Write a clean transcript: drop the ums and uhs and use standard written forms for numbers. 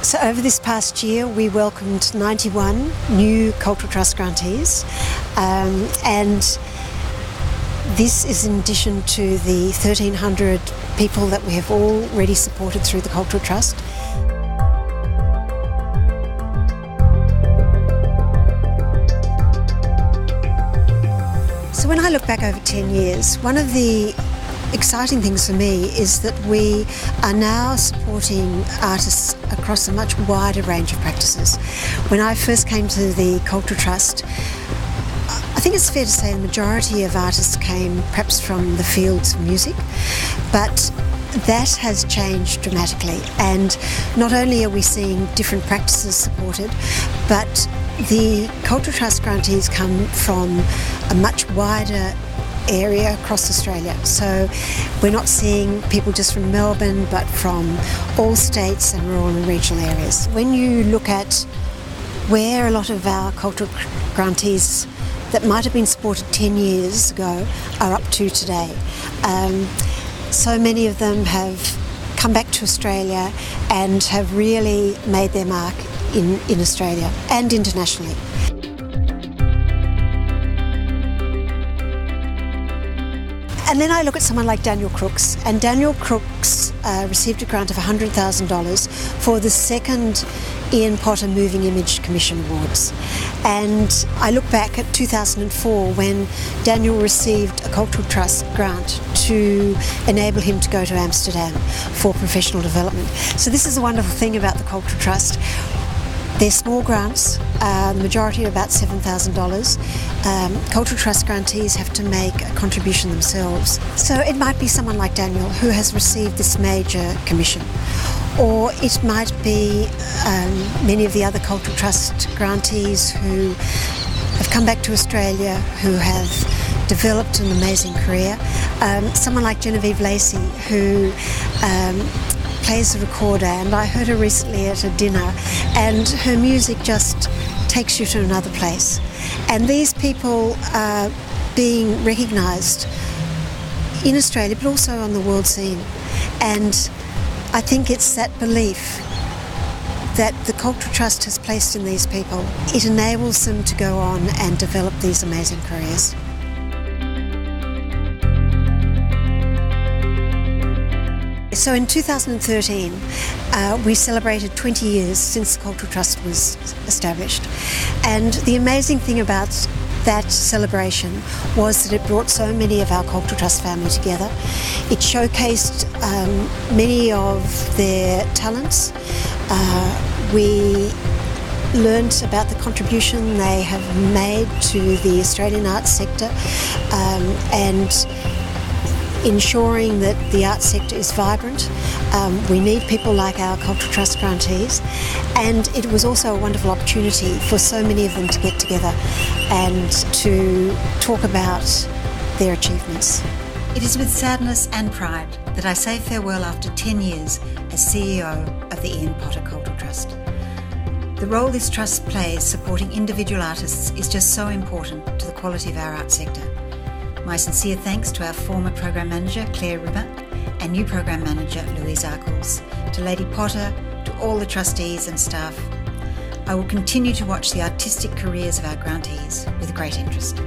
So over this past year, we welcomed 91 new Cultural Trust grantees, and this is in addition to the 1,300 people that we have already supported through the Cultural Trust. So when I look back over 10 years, one of the exciting things for me is that we are now supporting artists across a much wider range of practices. When I first came to the Cultural Trust, I think it's fair to say the majority of artists came perhaps from the fields of music, but that has changed dramatically, and not only are we seeing different practices supported, but the Cultural Trust grantees come from a much wider area across Australia. So we're not seeing people just from Melbourne, but from all states and rural and regional areas. When you look at where a lot of our cultural grantees that might have been supported 10 years ago are up to today, so many of them have come back to Australia and have really made their mark in Australia and internationally. And then I look at someone like Daniel Crooks, and Daniel Crooks received a grant of $100,000 for the second Ian Potter Moving Image Commission Awards. And I look back at 2004 when Daniel received a Cultural Trust grant to enable him to go to Amsterdam for professional development. So this is a wonderful thing about the Cultural Trust. They're small grants, the majority are about $7,000. Cultural Trust grantees have to make a contribution themselves. So it might be someone like Daniel who has received this major commission, or it might be many of the other Cultural Trust grantees who have come back to Australia, who have developed an amazing career. Someone like Genevieve Lacey, who plays the recorder, and I heard her recently at a dinner, and her music just takes you to another place. And these people are being recognised in Australia, but also on the world scene. And I think it's that belief that the Cultural Trust has placed in these people. It enables them to go on and develop these amazing careers. So in 2013, we celebrated 20 years since the Cultural Trust was established. And the amazing thing about that celebration was that it brought so many of our Cultural Trust family together. It showcased many of their talents. We learnt about the contribution they have made to the Australian arts sector, and ensuring that the arts sector is vibrant. We need people like our Cultural Trust grantees, and it was also a wonderful opportunity for so many of them to get together and to talk about their achievements. It is with sadness and pride that I say farewell after 10 years as CEO of the Ian Potter Cultural Trust. The role this trust plays supporting individual artists is just so important to the quality of our arts sector. My sincere thanks to our former Program Manager, Claire Ribber, and new Program Manager, Louise Arkles, to Lady Potter, to all the trustees and staff. I will continue to watch the artistic careers of our grantees with great interest.